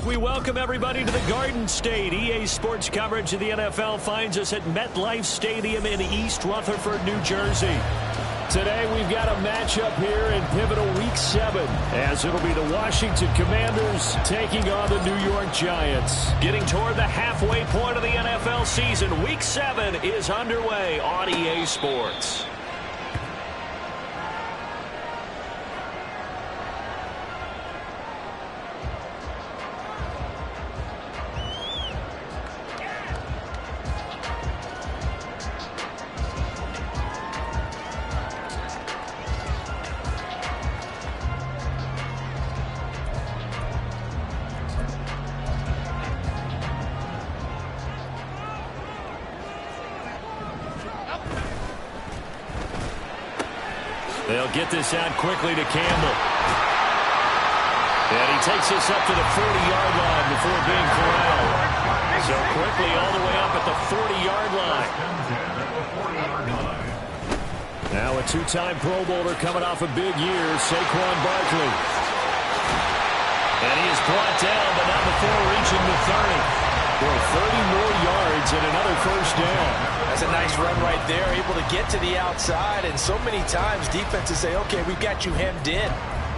We welcome everybody to the Garden State. EA Sports coverage of the NFL finds us at MetLife Stadium in East Rutherford, New Jersey. Today we've got a matchup here in pivotal Week 7, as it'll be the Washington Commanders taking on the New York Giants. Getting toward the halfway point of the NFL season, Week 7 is underway on EA Sports. They'll get this out quickly to Campbell. And he takes this up to the 40-yard line before being corralled. So quickly all the way up at the 40-yard line. Now a two-time Pro Bowler coming off a big year, Saquon Barkley. And he is brought down, but not before reaching the 30. For 30 more yards and another first down. That's a nice run right there, able to get to the outside, and so many times defenses say, okay, we've got you hemmed in.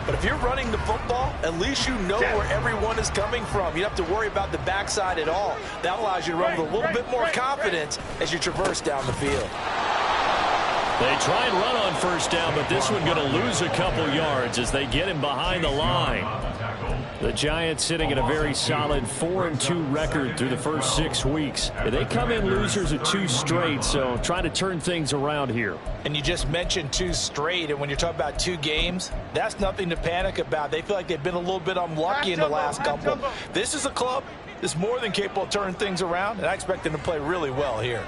But if you're running the football, at least you know where everyone is coming from. You don't have to worry about the backside at all. That allows you to run with a little bit more confidence as you traverse down the field. They try and run on first down, but this one going to lose a couple yards as they get him behind the line. The Giants sitting at a very solid 4-2 record through the first 6 weeks. They come in losers of 2 straight, so trying to turn things around here. And you just mentioned 2 straight, and when you're talking about 2 games, that's nothing to panic about. They feel like they've been a little bit unlucky in the last couple. This is a club that's more than capable of turning things around, and I expect them to play really well here.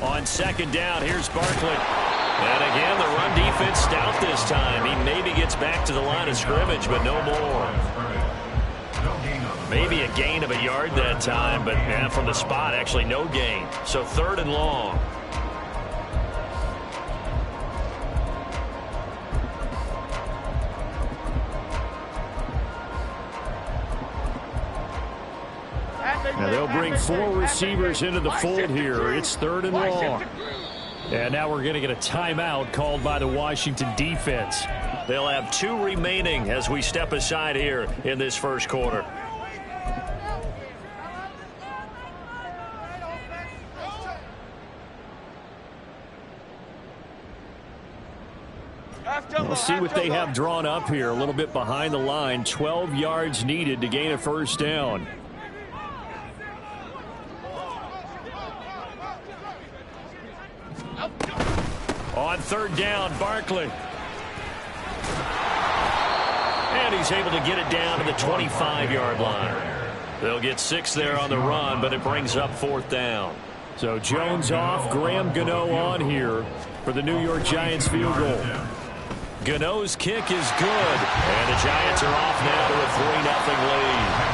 On second down, here's Barkley. And again, the run defense stout this time. He maybe gets back to the line of scrimmage, but no more. Maybe a gain of a yard that time, but from the spot, actually no gain. So 3rd and long. Now they'll bring 4 receivers into the fold here. It's 3rd and long. And now we're going to get a timeout called by the Washington defense. They'll have 2 remaining as we step aside here in this first quarter. We'll see what they have drawn up here. A little bit behind the line. 12 yards needed to gain a first down. On 3rd down, Barkley. And he's able to get it down to the 25-yard line. They'll get 6 there on the run, but it brings up 4th down. So Jones off, Graham Gano on here for the New York Giants field goal. Gano's kick is good, and the Giants are off now to a 3-0 lead.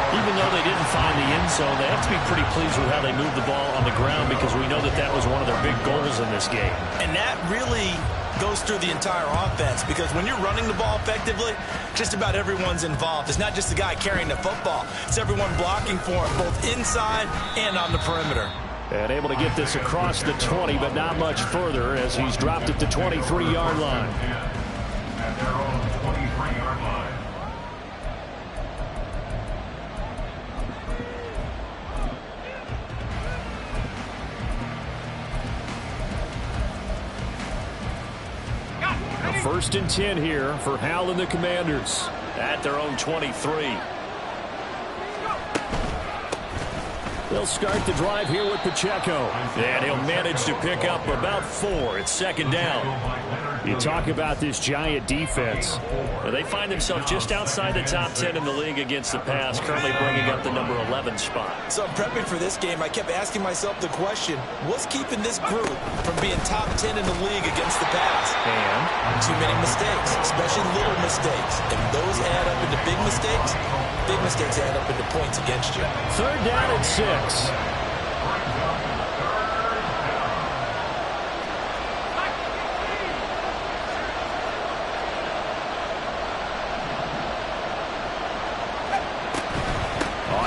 Even though they didn't find the end zone, they have to be pretty pleased with how they moved the ball on the ground, because we know that that was one of their big goals in this game. And that really goes through the entire offense, because when you're running the ball effectively, just about everyone's involved. It's not just the guy carrying the football. It's everyone blocking for him, both inside and on the perimeter. And able to get this across the 20, but not much further, as he's dropped it to 23-yard line. At their own 23-yard line. A 1st and 10 here for Hal and the Commanders at their own 23. They'll start the drive here with Pacheco. And he'll manage to pick up about 4. It's 2nd down. You talk about this Giant defense. Well, they find themselves just outside the top 10 in the league against the pass, currently bringing up the number 11 spot. So I'm prepping for this game. I kept asking myself the question, what's keeping this group from being top 10 in the league against the pass? And too many mistakes, especially little mistakes. And those add up into big mistakes. Big mistakes add up into points against you. 3rd down and 6.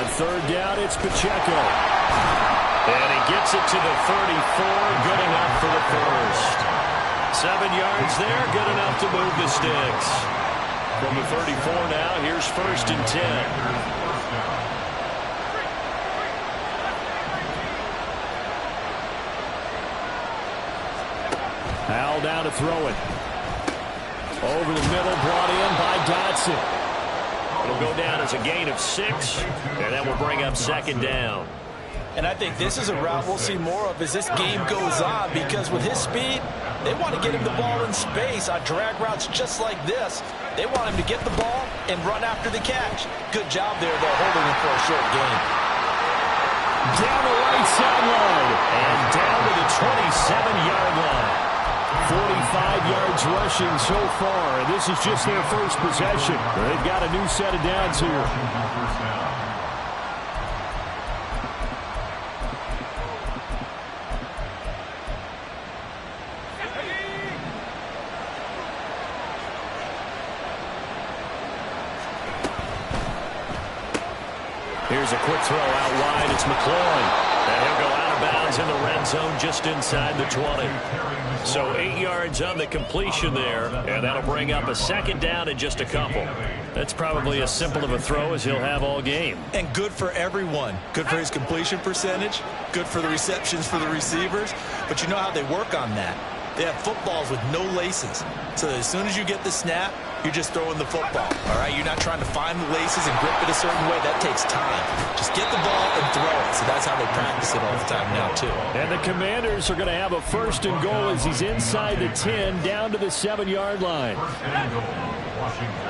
On third down, it's Pacheco. And he gets it to the 34. Good enough for the first. 7 yards there. Good enough to move the sticks. From the 34 now, here's 1st and 10. Hal down to throw it. Over the middle, brought in by Dotson. It'll go down as a gain of 6, and that will bring up 2nd down. And I think this is a route we'll see more of as this game goes on, because with his speed, they want to get him the ball in space on drag routes just like this. They want him to get the ball and run after the catch. Good job there, though, holding him for a short gain. Down the right sideline and down to the 27-yard line. 45 yards rushing so far, and this is just their first possession. They've got a new set of downs here. Here's a quick throw out wide. It's McLaurin. And he'll go out of bounds in the red zone just inside the 20. So 8 yards on the completion there, and that'll bring up a 2nd down in just a couple. That's probably as simple of a throw as he'll have all game. And good for everyone. Good for his completion percentage. Good for the receptions for the receivers. But you know how they work on that. They have footballs with no laces. So as soon as you get the snap, you're just throwing the football. All right, you're not trying to find the laces and grip it a certain way. That takes time. Just get the ball and throw it. So that's how they practice it all the time now, too. And the Commanders are going to have a 1st and goal as he's inside the 10, down to the 7-yard line. 1st and goal, Washington.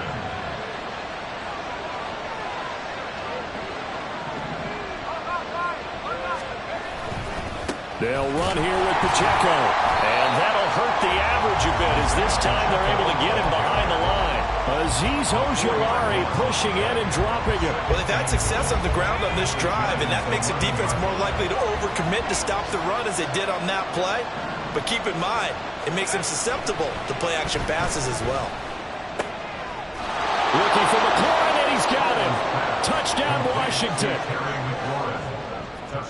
They'll run here with Pacheco. And that'll hurt the average a bit as this time they're able to get him behind the line. Azeez Ojulari pushing in and dropping him. Well, they've had success on the ground on this drive, and that makes a defense more likely to overcommit to stop the run as they did on that play. But keep in mind, it makes them susceptible to play-action passes as well. Looking for McLaurin, and he's got him. Touchdown, Washington.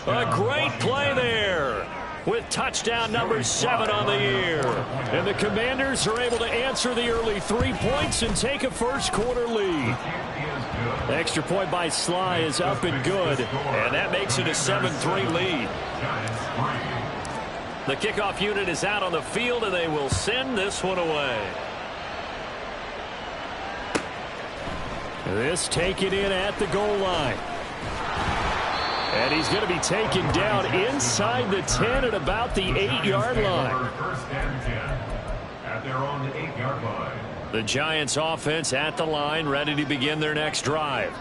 A great play there with touchdown number 7 on the year. And the Commanders are able to answer the early 3 points and take a first-quarter lead. Extra point by Sly is up and good, and that makes it a 7-3 lead. The kickoff unit is out on the field, and they will send this one away. This taken in at the goal line. And he's going to be taken down inside the 10 at about the 8-yard line. 1st and 10 at their own 8-yard line. The Giants offense at the line, ready to begin their next drive.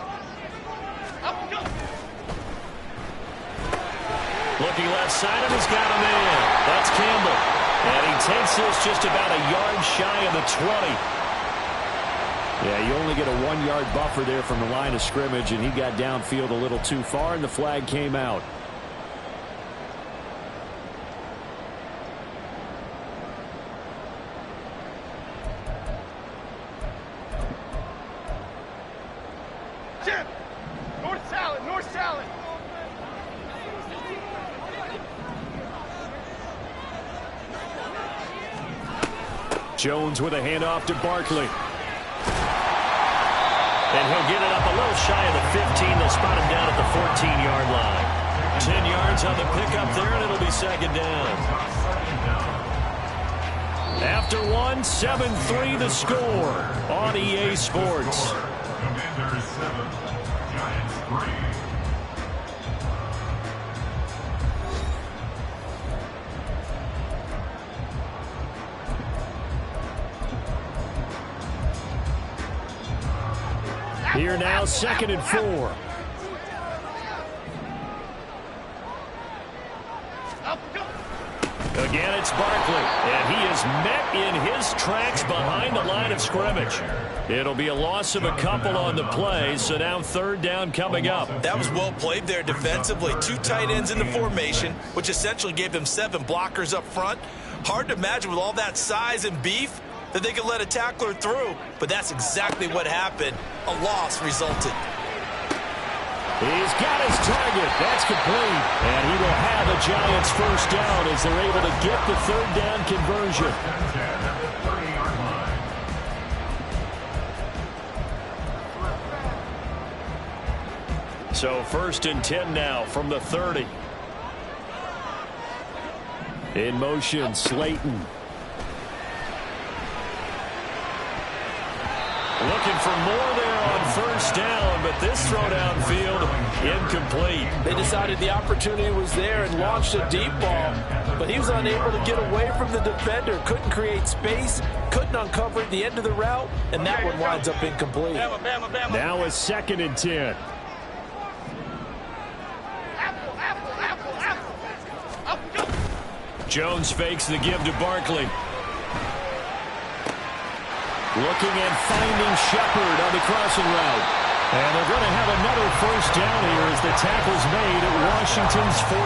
Looking left side, and he's got a man. That's Campbell. And he takes this just about a yard shy of the 20. Yeah, you only get a 1-yard buffer there from the line of scrimmage, and he got downfield a little too far, and the flag came out. Jim! North salad! North salad! Jones with a handoff to Barkley. And he'll get it up a little shy of the 15. They'll spot him down at the 14-yard line. 10 yards on the pickup there, and it'll be 2nd down. After 1, 7-3 the score on EA Sports. Commanders 7, Giants 3. Here now, 2nd and 4. Again, it's Barkley, and he is met in his tracks behind the line of scrimmage. It'll be a loss of a couple on the play, so now 3rd down coming up. That was well played there defensively. 2 tight ends in the formation, which essentially gave them 7 blockers up front. Hard to imagine with all that size and beef that they could let a tackler through, but that's exactly what happened. A loss resulted. He's got his target. That's complete. And he will have a Giants first down as they're able to get the third down conversion. So 1st and 10 now from the 30. In motion, Slayton. Looking for more there on first down, but this throw downfield incomplete. They decided the opportunity was there and launched a deep ball, but he was unable to get away from the defender. Couldn't create space, couldn't uncover the end of the route, and that one winds up incomplete. Now a 2nd and 10. Jones fakes the give to Barkley. Looking and finding Shepard on the crossing route. And they're going to have another first down here as the tackle's made at Washington's 43.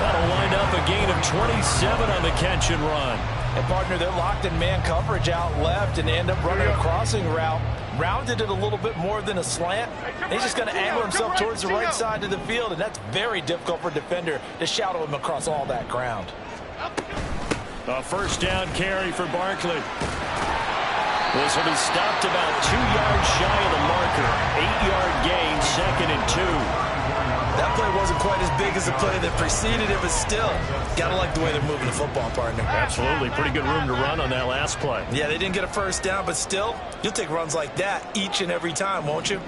That'll wind up a gain of 27 on the catch and run. And, partner, they're locked in man coverage out left and end up running a crossing route. Rounded it a little bit more than a slant. He's just going to angle himself towards the right side of the field, and that's very difficult for a defender to shadow him across all that ground. A first down carry for Barkley. This will be stopped about 2 yards shy of the marker. 8-yard gain, 2nd and 2. That play wasn't quite as big as the play that preceded it, but still, gotta like the way they're moving the football, partner. Absolutely. Pretty good room to run on that last play. Yeah, they didn't get a first down, but still, you'll take runs like that each and every time, won't you?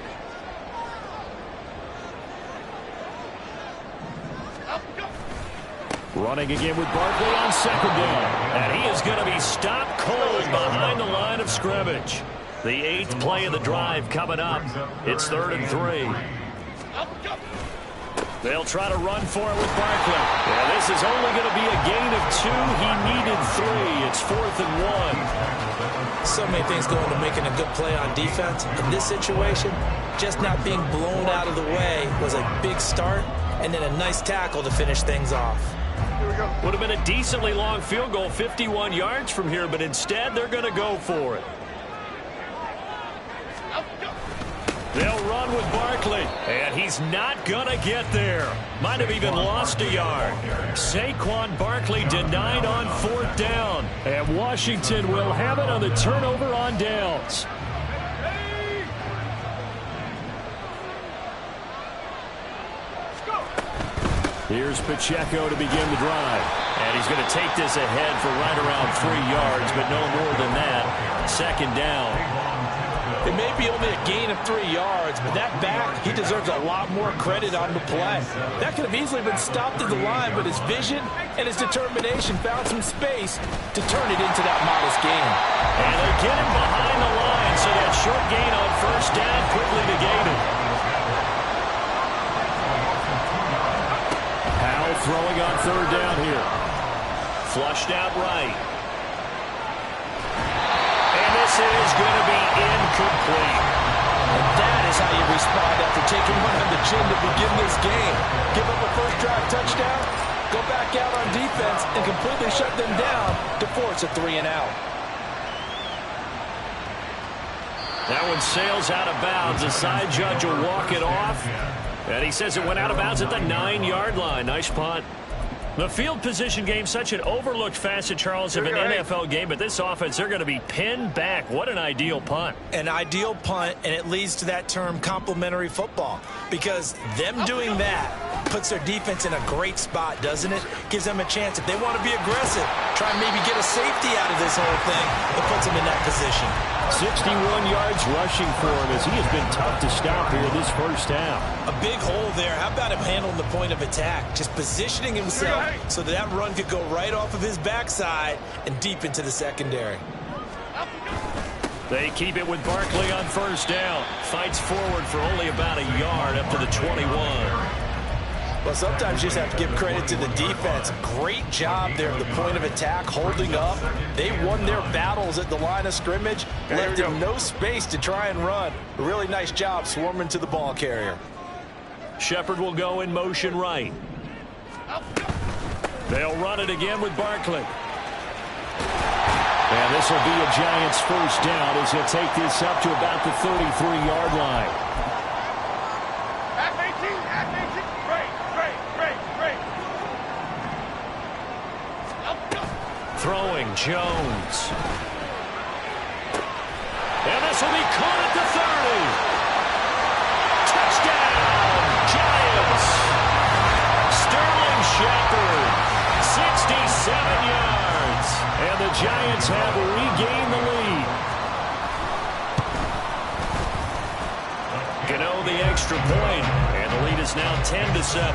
Running again with Barkley on 2nd down. And he is going to be stopped cold behind the line of scrimmage. The 8th play of the drive coming up. It's 3rd and 3. They'll try to run for it with Barkley. Yeah, this is only going to be a gain of 2. He needed 3. It's 4th and 1. So many things go into making a good play on defense. In this situation, just not being blown out of the way was a big start, and then a nice tackle to finish things off. Would have been a decently long field goal, 51 yards from here, but instead they're going to go for it. They'll run with Barkley, and he's not going to get there. Might have even lost a yard. Saquon Barkley denied on 4th down, and Washington will have it on the turnover on downs. Here's Pacheco to begin the drive. And he's going to take this ahead for right around 3 yards, but no more than that. 2nd down. It may be only a gain of 3 yards, but that back, he deserves a lot more credit on the play. That could have easily been stopped at the line, but his vision and his determination found some space to turn it into that modest gain. And they get him behind the line, so that short gain on 1st down quickly negated. Throwing on 3rd down here. Flushed out right. And this is going to be incomplete. And that is how you respond after taking one on the chin to begin this game. Give up a first drive touchdown, go back out on defense, and completely shut them down to force a 3 and out. That one sails out of bounds. The side judge will walk it off. And he says it went out of bounds at the 9-yard line. Nice punt. The field position game, such an overlooked facet, Charles, of an NFL game. But this offense, they're going to be pinned back. What an ideal punt. An ideal punt, and it leads to that term complementary football. Because them doing that puts their defense in a great spot, doesn't it? Gives them a chance. If they want to be aggressive, try and maybe get a safety out of this whole thing, it puts them in that position. 61 yards rushing for him as he has been tough to stop here this first half. A big hole there. How about him handling the point of attack? Just positioning himself so that run could go right off of his backside and deep into the secondary. They keep it with Barkley on 1st down. Fights forward for only about a yard up to the 21. Well, sometimes you just have to give credit to the defense. Great job there at the point of attack, holding up. They won their battles at the line of scrimmage, left them no space to try and run. A really nice job swarming to the ball carrier. Shepard will go in motion right. They'll run it again with Barkley. And this will be a Giants first down as he'll take this up to about the 33-yard line. Back 18. Throwing Jones. And this will be caught at the 30. Touchdown, Giants. Sterling Shepard, 67 yards. And the Giants have regained the lead. Gano the extra point, and the lead is now 10-7.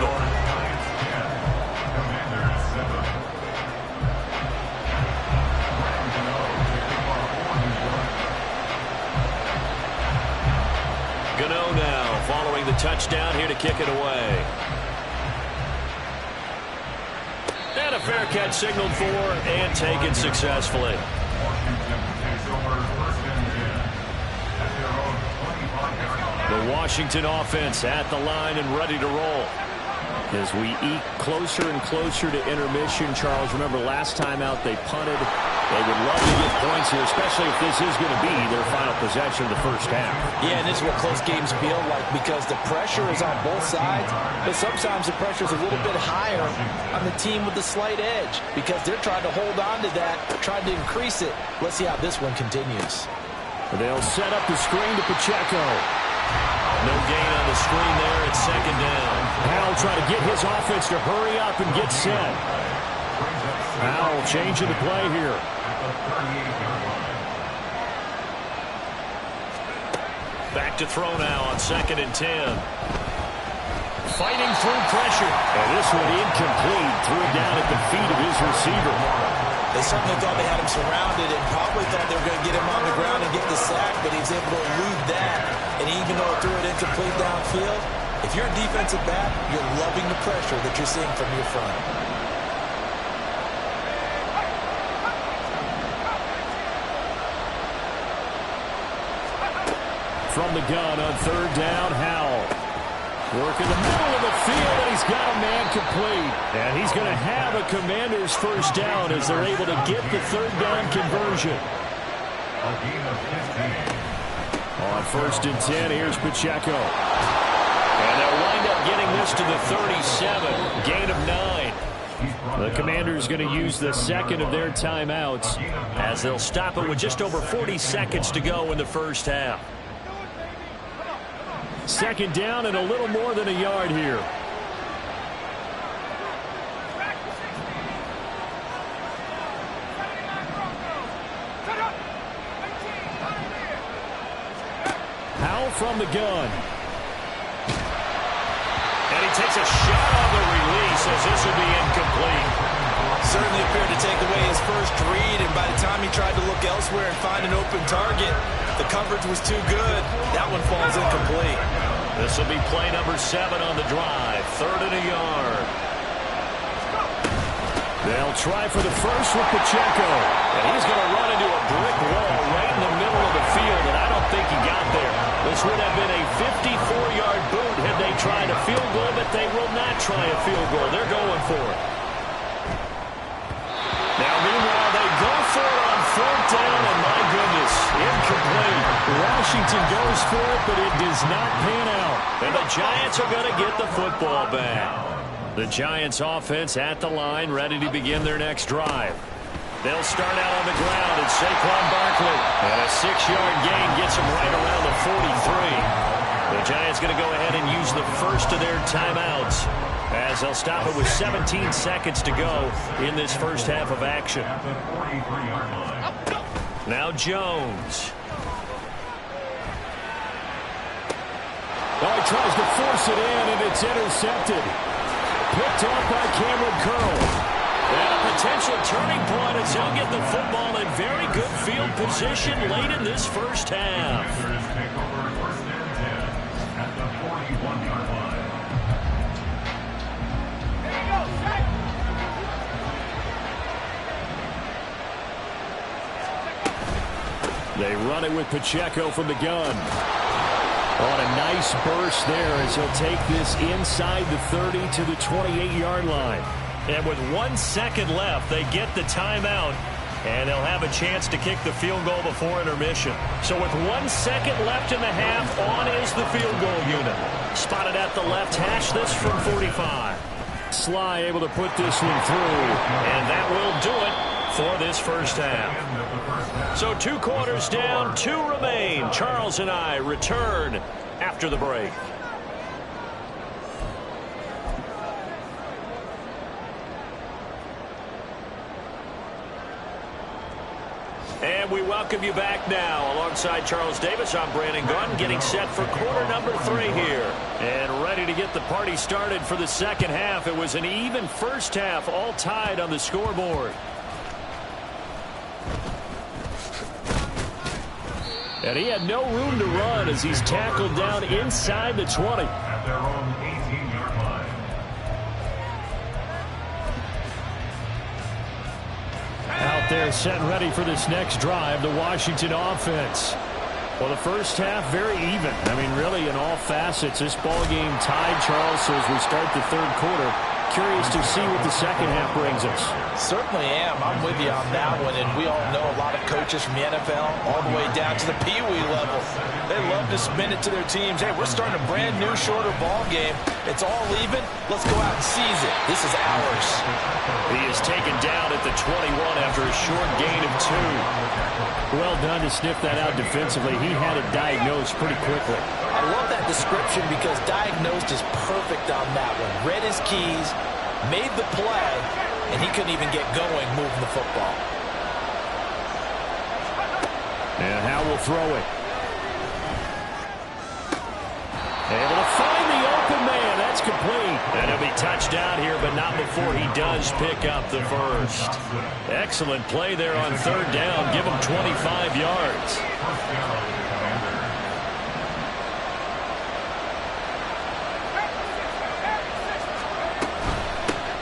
Gano now following the touchdown here to kick it away. And a fair catch signaled for and taken successfully. The Washington offense at the line and ready to roll. As we eke closer and closer to intermission, Charles, remember last time out they punted. They would love to get points here, especially if this is going to be their final possession of the first half. Yeah, and this is what close games feel like because the pressure is on both sides, but sometimes the pressure is a little bit higher on the team with the slight edge because they're trying to hold on to that, trying to increase it. Let's see how this one continues. They'll set up the screen to Pacheco. No gain on the screen there. It's second down. Howell trying to get his offense to hurry up and get set. Howell changing the play here. Back to throw now on 2nd and 10. Fighting through pressure. And this one incomplete. Threw it down at the feet of his receiver. They certainly thought they had him surrounded and probably thought they were going to get him on the ground and get the sack, but he was able to elude that. And even though it threw it incomplete downfield, if you're a defensive back, you're loving the pressure that you're seeing from your front. From the gun on 3rd down, Howell. Work in the middle of the field, and he's got a man complete. And he's going to have a Commanders first down as they're able to get the 3rd down conversion. On 1st and 10, here's Pacheco. And they'll wind up getting this to the 37, gain of 9. The Commanders going to use the second of their timeouts as they'll stop it with just over 40 seconds to go in the first half. 2nd down and a little more than a yard here. Howell from the gun. And he takes a shot on the release as this will be incomplete. Certainly appeared to take away his first read, and by the time he tried to look elsewhere and find an open target, the coverage was too good. That one falls incomplete. This will be play number 7 on the drive. 3rd and a yard. They'll try for the first with Pacheco. And he's going to run into a brick wall right in the middle of the field, and I don't think he got there. This would have been a 54-yard boot had they tried a field goal, but they will not try a field goal. They're going for it. Now, meanwhile, they go for it on 4th down, and my goodness, incomplete. Washington goes for it, but it does not pan out. And the Giants are going to get the football back. The Giants offense at the line, ready to begin their next drive. They'll start out on the ground, and Saquon Barkley. And a 6-yard gain gets them right around the 43. The Giants going to go ahead and use the first of their timeouts as they'll stop it with 17 seconds to go in this first half of action. Now Jones. Well, he tries to force it in, and it's intercepted. Picked off by Cameron Curl. And a potential turning point as he'll get the football in very good field position late in this first half. They run it with Pacheco from the gun. On a nice burst there as he'll take this inside the 30 to the 28-yard line. And with 1 second left, they get the timeout And they'll have a chance to kick the field goal before intermission. So with 1 second left in the half, on is the field goal unit. Spotted at the left hash, this from 45. Sly able to put this one through, and that will do it for this first half. So 2 quarters down, 2 remain. Charles and I return after the break. And we welcome you back now. Alongside Charles Davis, I'm Brandon Gunn, getting set for quarter number 3 here. And ready to get the party started for the second half. It was an even first half, all tied on the scoreboard. And he had no room to run as he's tackled down inside the 20. At their own 18-yard line. Out there set and ready for this next drive, the Washington offense. Well, the first half, very even. I mean, really, in all facets, this ball game tied, Charles. So as we start the third quarter, curious to see what the second half brings us. Certainly am. I'm with you on that one. And we all know a lot of coaches from the NFL all the way down to the Pee-wee level. They love to spin it to their teams. Hey, we're starting a brand new, shorter ball game. It's all even. Let's go out and seize it. This is ours. He is taken down at the 21 after a short gain of 2. Well done to sniff that out defensively. He had it diagnosed pretty quickly. I love that description because diagnosed is perfect on that one. Read his keys, made the play, and he couldn't even get going moving the football. And Howe will throw it. Able to find the open man. That's complete. And he'll be touched down here, but not before he does pick up the first. Excellent play there on third down. Give him 25 yards.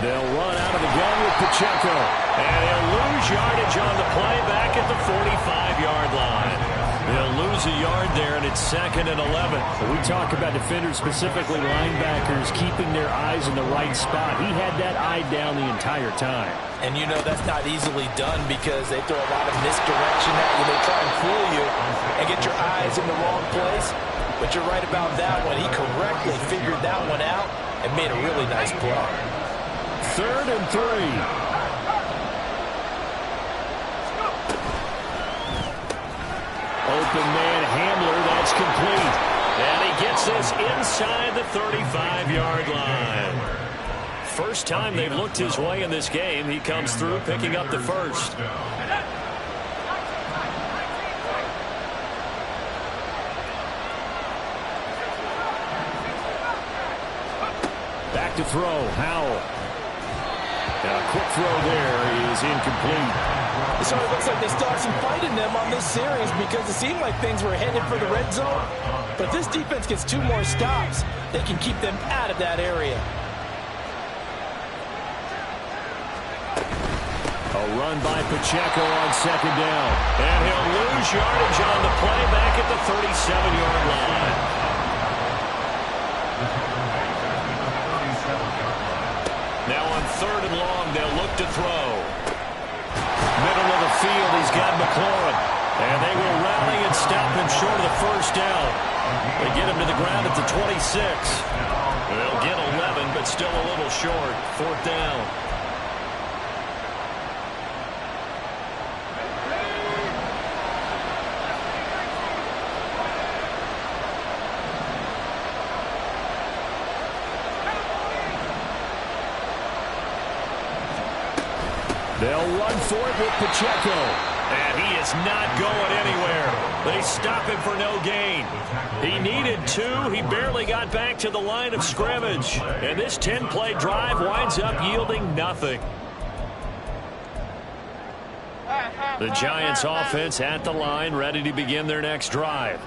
They'll run out of the gun with Pacheco. And he'll lose yardage on the play back at the 45-yard line. They'll lose a yard there, and it's 2nd and 11. We talk about defenders, specifically linebackers, keeping their eyes in the right spot. He had that eye down the entire time. And you know that's not easily done because they throw a lot of misdirection at you. They try and fool you and get your eyes in the wrong place. But you're right about that one. He correctly figured that one out and made a really nice play. 3rd and 3. Open man Hamler, that's complete. And he gets this inside the 35-yard line. First time they've looked his way in this game. He comes through picking up the first. Back to throw, Howell. A quick throw there is incomplete. So it looks like they still have some fight in them on this series because it seemed like things were headed for the red zone. But if this defense gets 2 more stops, they can keep them out of that area. A run by Pacheco on 2nd down. And he'll lose yardage on the play back at the 37-yard line. Now on 3rd and long, they'll look to throw. Middle of the field, he's got McLaurin. And they will rally and stop him short of the first down. They get him to the ground at the 26. They'll get 11, but still a little short. 4th down. They'll run for it with Pacheco. And he is not going anywhere. They stop him for no gain. He needed 2. He barely got back to the line of scrimmage. And this 10-play drive winds up yielding nothing. The Giants offense at the line, ready to begin their next drive.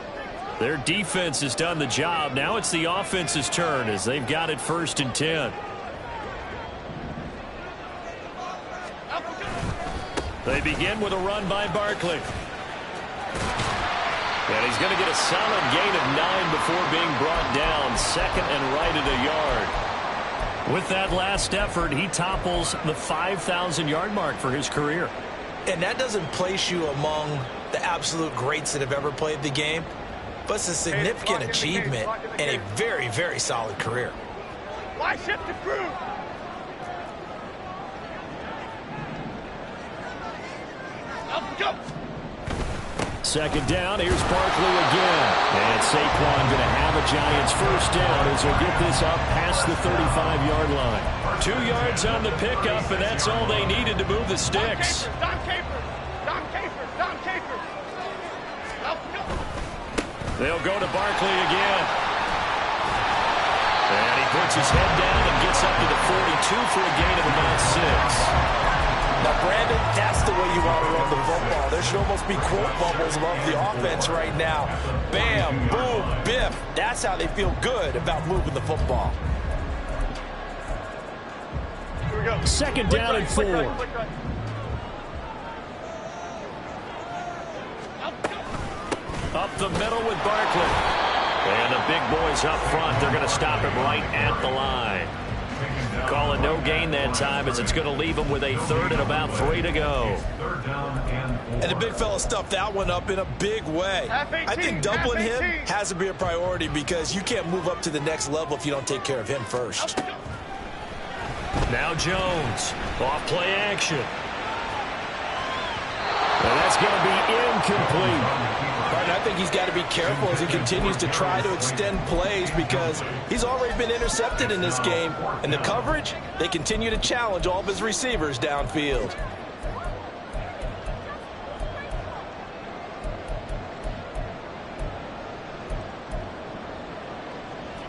Their defense has done the job. Now it's the offense's turn as they've got it 1st and 10. They begin with a run by Barkley. And he's going to get a solid gain of 9 before being brought down. 2nd and right at a yard. With that last effort, he topples the 5,000-yard mark for his career. And that doesn't place you among the absolute greats that have ever played the game, but it's a significant achievement and a very, very solid career. Why shift the crew? Up, go. Second down, here's Barkley again. And Saquon going to have a Giants first down as he'll get this up past the 35-yard line. 2 yards on the pickup, and that's all they needed to move the sticks. Don Capers. Don Capers. Don Capers. Up, go. They'll go to Barkley again. And he puts his head down and gets up to the 42 for a gain of about 6. Now, Brandon, that's the way you want to run the football. There should almost be quote bubbles above the offense right now. Bam, boom, biff. That's how they feel good about moving the football. Here we go. Second down and 4. Click right. Up, go. Up the middle with Barkley. And the big boys up front, they're going to stop him right at the line. Call it no gain that time as it's going to leave him with a third and about 3 to go. And the big fella stuffed that one up in a big way. I think doubling him has to be a priority because you can't move up to the next level if you don't take care of him first. Now Jones, off play action. And that's going to be incomplete. I think he's got to be careful as he continues to try to extend plays because he's already been intercepted in this game. And the coverage, they continue to challenge all of his receivers downfield.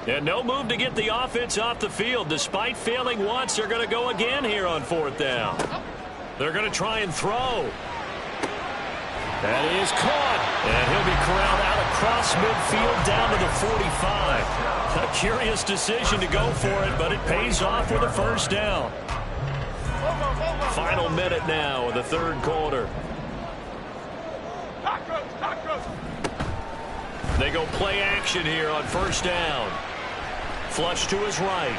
And no move to get the offense off the field. Despite failing once, they're going to go again here on 4th down. They're going to try and throw. That is caught. And he'll be corralled out across midfield down to the 45. A curious decision to go for it, but it pays off with a first down. Final minute now of the 3rd quarter. They go play action here on 1st down. Flush to his right.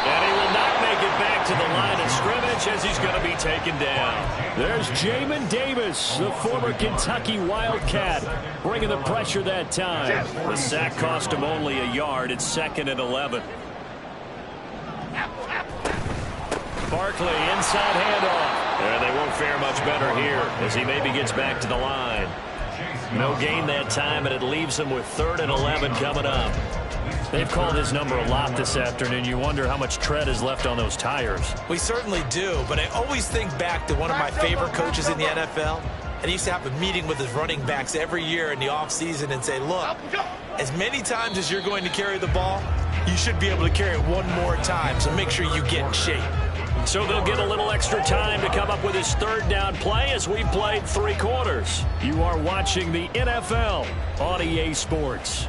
And he will not make it back to the line of scrimmage as he's going to be taken down. There's Jamin Davis, the former Kentucky Wildcat, bringing the pressure that time. The sack cost him only a yard. It's 2nd and 11. Barkley, inside handoff. And they won't fare much better here as he maybe gets back to the line. No gain that time, and it leaves him with 3rd and 11 coming up. They've called his number a lot this afternoon. You wonder how much tread is left on those tires. We certainly do, but I always think back to one of my favorite coaches in the NFL. And he used to have a meeting with his running backs every year in the offseason and say, look, as many times as you're going to carry the ball, you should be able to carry it one more time, so make sure you get in shape. So they'll get a little extra time to come up with his 3rd down play as we've played 3 quarters. You are watching the NFL on EA Sports.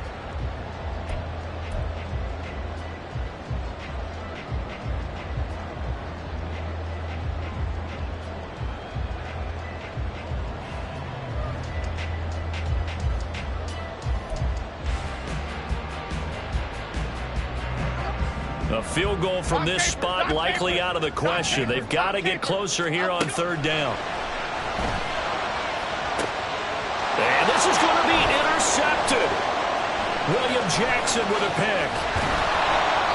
A field goal from this spot likely out of the question. They've got to get closer here on 3rd down. And this is going to be intercepted. William Jackson with a pick.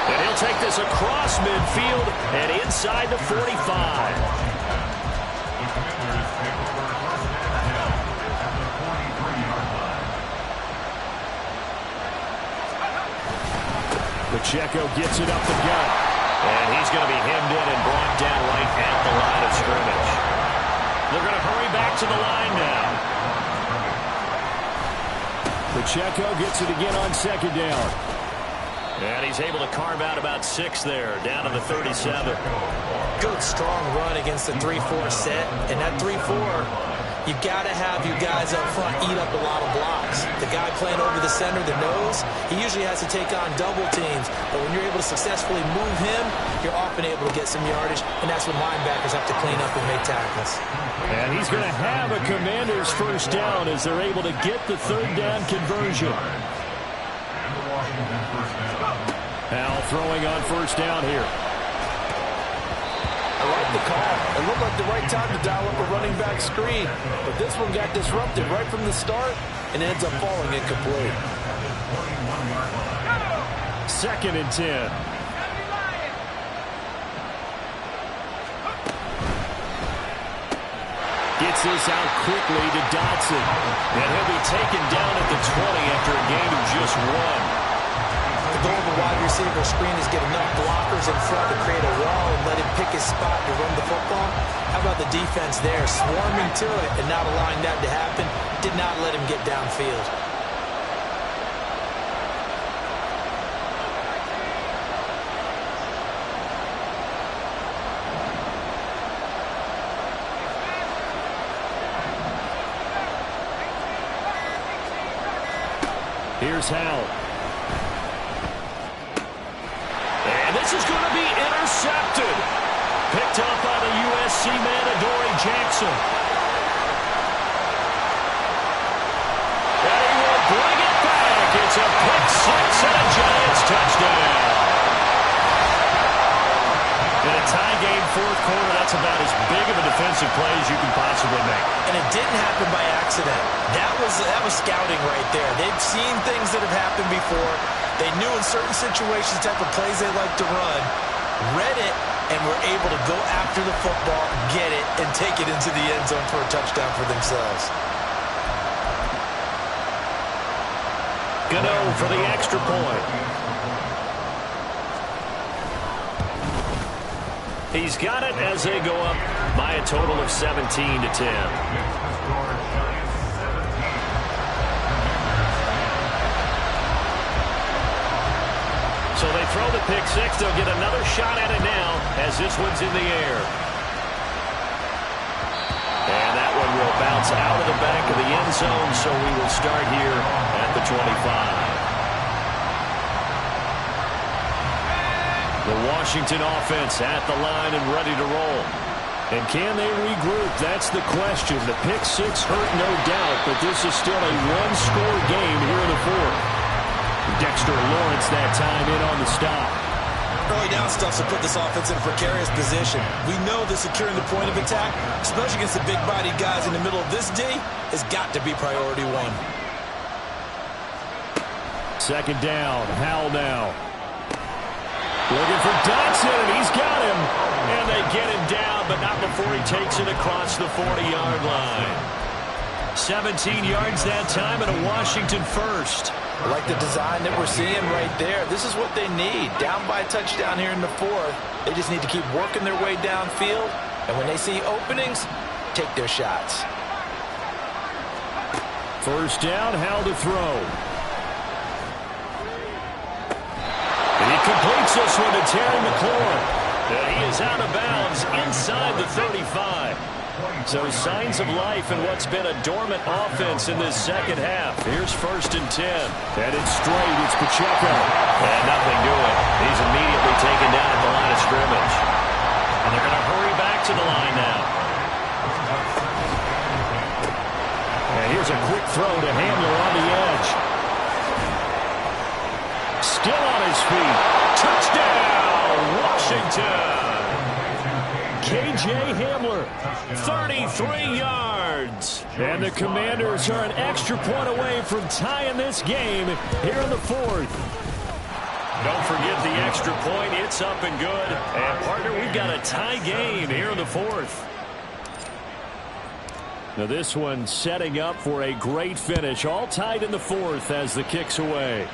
And he'll take this across midfield and inside the 45. Pacheco gets it up the gut. And he's going to be hemmed in and brought down right at the line of scrimmage. They're going to hurry back to the line now. Pacheco gets it again on 2nd down. And he's able to carve out about 6 there, down to the 37. Good, strong run against the 3-4 set. And that 3-4... you got to have you guys up front eat up a lot of blocks. The guy playing over the center, the nose, he usually has to take on double teams. But when you're able to successfully move him, you're often able to get some yardage, and that's when linebackers have to clean up and make tackles. And he's going to have a Commanders first down as they're able to get the 3rd down conversion. Al throwing on 1st down here. I like like the call. It looked like the right time to dial up a running back screen. But this one got disrupted right from the start and ends up falling incomplete. 2nd and 10. Gets this out quickly to Dotson. And he'll be taken down at the 20 after a gain of just 1. The goal of a wide receiver screen is get enough blockers in front to create a wall and let him pick his spot to run the football. How about the defense there, swarming to it and not allowing that to happen? Did not let him get downfield. Here's Howell. And this is going to be intercepted. Picked up by the USC man, Adoree Jackson. And he will bring it back. It's a pick six and a Giants touchdown. In a tie game, 4th quarter, that's about as big of a defensive play as you can possibly make. And it didn't happen by accident. That was scouting right there. They've seen things that have happened before. They knew in certain situations the type of plays they like to run, read it, and were able to go after the football, get it, and take it into the end zone for a touchdown for themselves. Gano for the extra point. He's got it as they go up by a total of 17 to 10. So they throw the pick six. They'll get another shot at it now as this one's in the air. And that one will bounce out of the back of the end zone, so we will start here at the 25. The Washington offense at the line and ready to roll. And can they regroup? That's the question. The pick six hurt, no doubt, but this is still a one-score game here in the 4th. Dexter Lawrence that time in on the stop. Early down stuffs will put this offense in a precarious position. We know that securing the point of attack, especially against the big-bodied guys in the middle of this D, has got to be priority 1. 2nd down, Howell now. Looking for Dotson, and he's got him. And they get him down, but not before he takes it across the 40-yard line. 17 yards that time and a Washington first. I like the design that we're seeing right there. This is what they need. Down by a touchdown here in the 4th. They just need to keep working their way downfield. And when they see openings, take their shots. 1st down, Howell to throw. And he completes this one to Terry McLaurin. And he is out of bounds inside the 35. So signs of life in what's been a dormant offense in this 2nd half. Here's 1st and 10. And it's straight. It's Pacheco. And nothing doing. He's immediately taken down at the line of scrimmage. And they're going to hurry back to the line now. And here's a quick throw to Hamler on the edge. Still on his feet. Touchdown, Washington. K.J. Hamler, 33 yards. And the Commanders are an extra point away from tying this game here in the 4th. Don't forget the extra point. It's up and good. And, partner, we've got a tie game here in the 4th. Now this one setting up for a great finish. All tied in the 4th as the kick's away.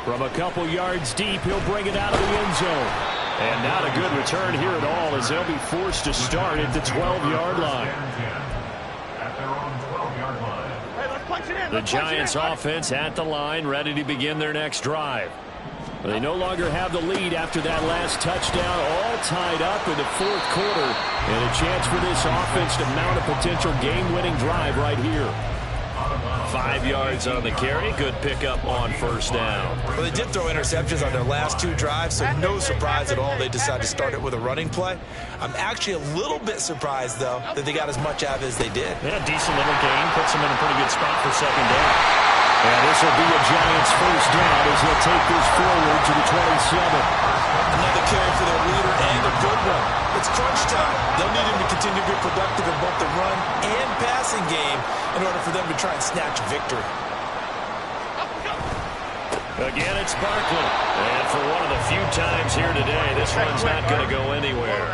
From a couple yards deep, he'll bring it out of the end zone. And not a good return here at all as they'll be forced to start at the 12-yard line. The Giants offense at the line, ready to begin their next drive. They no longer have the lead after that last touchdown, all tied up in the 4th quarter. And a chance for this offense to mount a potential game-winning drive right here. 5 yards on the carry. Good pickup on 1st down. Well, they did throw interceptions on their last 2 drives, so no surprise at all they decided to start it with a running play. I'm actually a little bit surprised, though, that they got as much out of it as they did. Yeah, decent little gain. Puts them in a pretty good spot for 2nd down. And this will be a Giants 1st down as they'll take this forward to the 27. Another carry for their leader and a good It's crunch time. They'll need him to continue to be productive in both the run and passing game in order for them to try and snatch victory. Again, it's Barkley. And for one of the few times here today, this one's not going to go anywhere.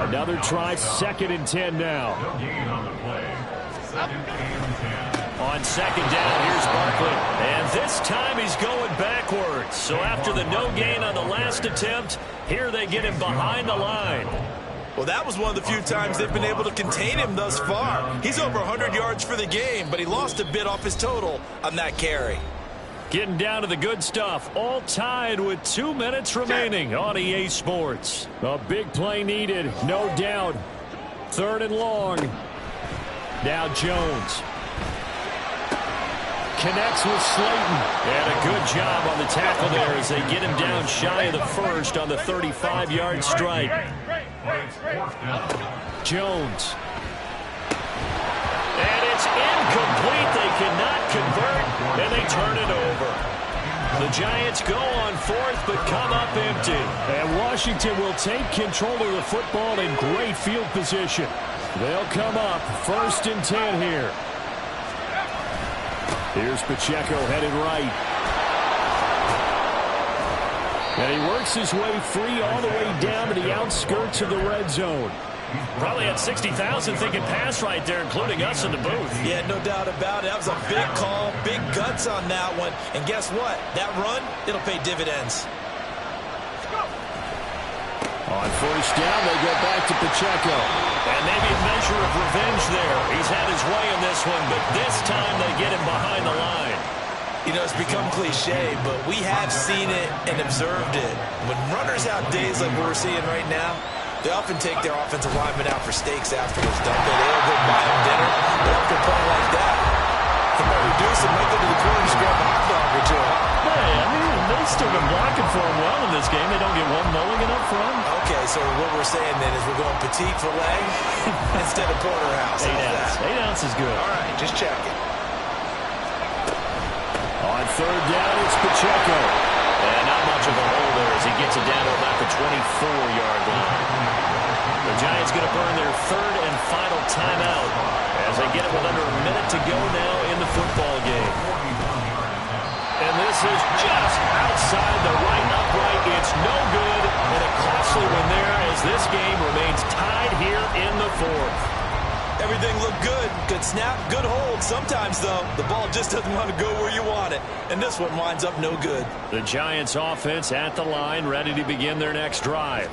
Another try, 2nd and 10 now. No gain on the play. 2nd and 10. On 2nd down, here's Barkley. And this time he's going backwards. So after the no gain on the last attempt, here they get him behind the line. Well, that was one of the few times they've been able to contain him thus far. He's over 100 yards for the game, but he lost a bit off his total on that carry. Getting down to the good stuff. All tied with 2 minutes remaining on EA Sports. A big play needed, no doubt. 3rd and long. Now Jones. Connects with Slayton. And a good job on the tackle there as they get him down shy of the first on the 35-yard strike. Jones. And it's incomplete. They cannot convert, and they turn it over. The Giants go on 4th, but come up empty. And Washington will take control of the football in great field position. They'll come up 1st and 10 here. Here's Pacheco headed right. And he works his way free all the way down to the outskirts of the red zone. Probably had 60,000 thinking pass right there, including us in the booth. Yeah, no doubt about it. That was a big call, big guts on that one. And guess what? That run, it'll pay dividends. On 1st down, they go back to Pacheco. And maybe a measure of revenge there. He's had his way in this one, but this time they get him behind the line. You know, it's become cliche, but we have seen it and observed it. When runners have days like we're seeing right now, they often take their offensive linemen out for steaks afterwards, don't they? They'll go buy them dinner. But after a play like that, they might reduce it, might go to the corner and just grab a hot dog or two. Hey, I mean, they've still been blocking for him well in this game. They don't get one mulligan up front. Okay, so what we're saying then is we're going petite filet instead of porterhouse. 8 ounce. 8 ounce is good. All right, just checking. On 3rd down, it's Pacheco. And not much of a hole there as he gets it down to about the 24-yard line. The Giants going to burn their 3rd and final timeout as they get it with under a minute to go now in the football game. And this is just outside the right upright. It's no good, and a costly one there as this game remains tied here in the 4th. Everything looked good. Good snap, good hold. Sometimes, though, the ball just doesn't want to go where you want it. And this one winds up no good. The Giants offense at the line, ready to begin their next drive.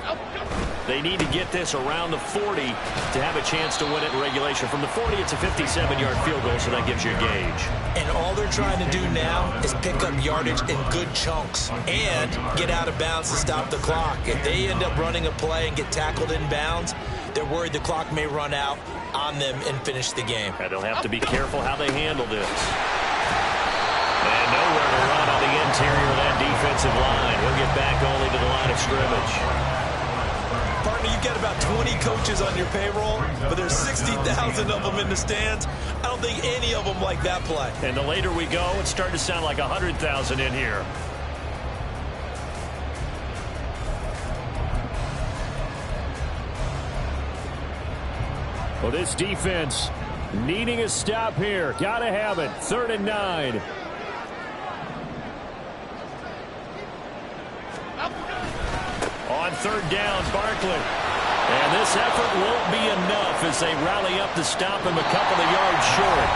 They need to get this around the 40 to have a chance to win it in regulation. From the 40, it's a 57-yard field goal, so that gives you a gauge. And all they're trying to do now is pick up yardage in good chunks and get out of bounds to stop the clock. If they end up running a play and get tackled in bounds, they're worried the clock may run out on them and finish the game. And they'll have to be careful how they handle this. And nowhere to run on the interior of that defensive line. We'll get back only to the line of scrimmage. Partner, you've got about 20 coaches on your payroll, but there's 60,000 of them in the stands. I don't think any of them like that play. And the later we go, it's starting to sound like 100,000 in here. Well, this defense needing a stop here. Got to have it. 3rd and 9. On 3rd down, Barkley. And this effort won't be enough as they rally up to stop him a couple of yards short.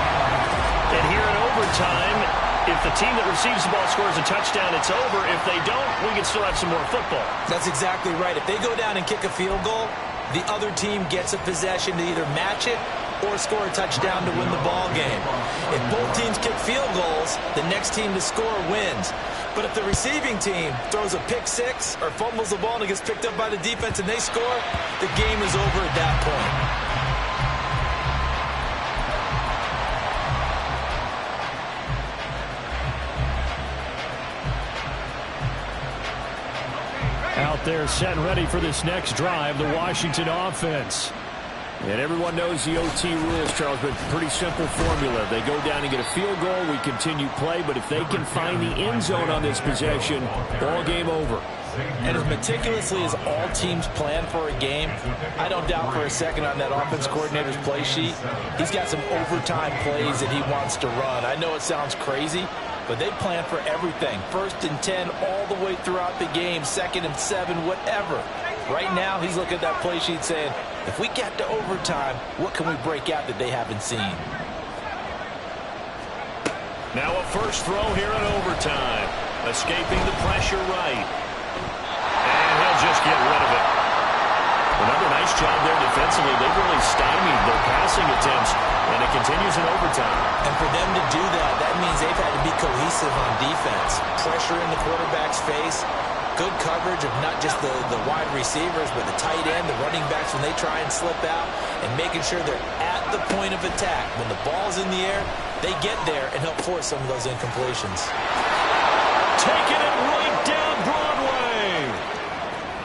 And here in overtime, if the team that receives the ball scores a touchdown, it's over. If they don't, we can still have some more football. That's exactly right. If they go down and kick a field goal, the other team gets a possession to either match it or score a touchdown to win the ball game. If both teams kick field goals, the next team to score wins. But if the receiving team throws a pick six or fumbles the ball and it gets picked up by the defense and they score, the game is over at that point. Out there set and ready for this next drive, the Washington offense. And everyone knows the OT rules, Charles, but pretty simple formula. They go down and get a field goal, we continue play, but if they can find the end zone on this possession, ball game over. And as meticulously as all teams plan for a game, I don't doubt for a second on that offense coordinator's play sheet, he's got some overtime plays that he wants to run. I know it sounds crazy, but they plan for everything. 1st and 10 all the way throughout the game, 2nd and 7, whatever. Right now, he's looking at that play sheet saying, if we get to overtime, what can we break out that they haven't seen? Now a first throw here in overtime. Escaping the pressure right. And he'll just get rid of it. Another nice job there defensively. They really stymied their passing attempts, and it continues in overtime. And for them to do that, that means they've had to be cohesive on defense. Pressure in the quarterback's face. Good coverage of not just the wide receivers, but the tight end, the running backs when they try and slip out, and making sure they're at the point of attack. When the ball's in the air, they get there and help force some of those incompletions. Taking it right down Broadway.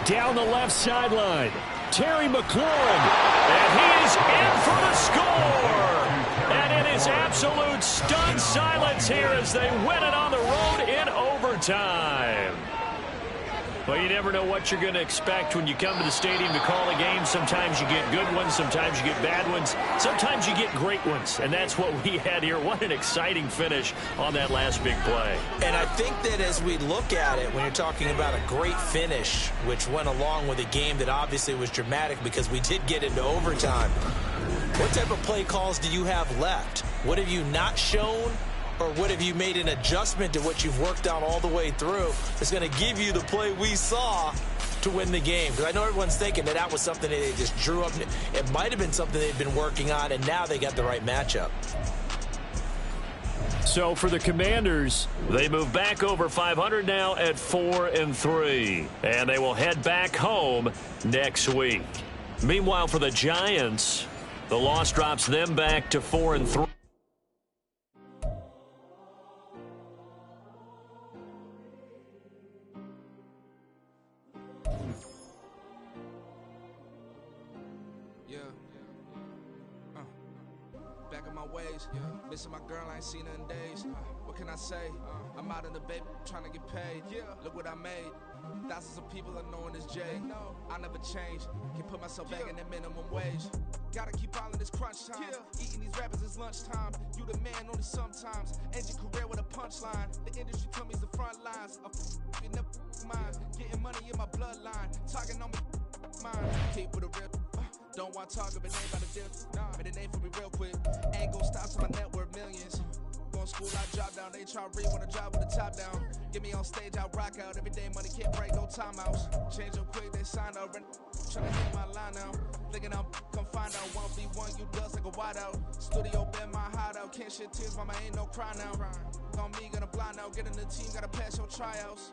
Down the left sideline. Terry McLaurin. And he is in for the score. And it is absolute stunned silence here as they win it on the road in overtime. Well, you never know what you're going to expect when you come to the stadium to call a game. Sometimes you get good ones. Sometimes you get bad ones. Sometimes you get great ones. And that's what we had here. What an exciting finish on that last big play. And I think that as we look at it, when you're talking about a great finish, which went along with a game that obviously was dramatic because we did get into overtime, what type of play calls do you have left? What have you not shown? Or what have you made an adjustment to what you've worked on all the way through that's going to give you the play we saw to win the game? Because I know everyone's thinking that was something that they just drew up. It might have been something they've been working on, and now they got the right matchup. So for the Commanders, they move back over 500 now at 4-3. And they will head back home next week. Meanwhile, for the Giants, the loss drops them back to 4-3. Missing my girl, I ain't seen her in days. What can I say? I'm out in the baby, trying to get paid. Look what I made. Thousands of people are knowing this Jay. I never change. Can put myself back in the minimum wage. Gotta keep all in this crunch time. Eating these rappers is lunchtime. You the man only sometimes. End your career with a punchline. The industry told me it's the front lines. You never mine. Getting money in my bloodline. Talking on me, mine. Keep with a real. Don't want to talk if it ain't about a dip. But it ain't for me real quick. Ain't gon' stop till my net worth millions. Going to school, I drop down. They try to read when I drop with the top down. Get me on stage, I rock out. Every day money can't break, no timeouts. Change them quick, they sign up. Trying to hit my line now. Thinking I'm come find out 1v1, you dust like a wideout. Studio been my hideout. Can't shed tears, mama ain't no cry now. On me, gonna blind out. Get in the team, gotta pass your tryouts.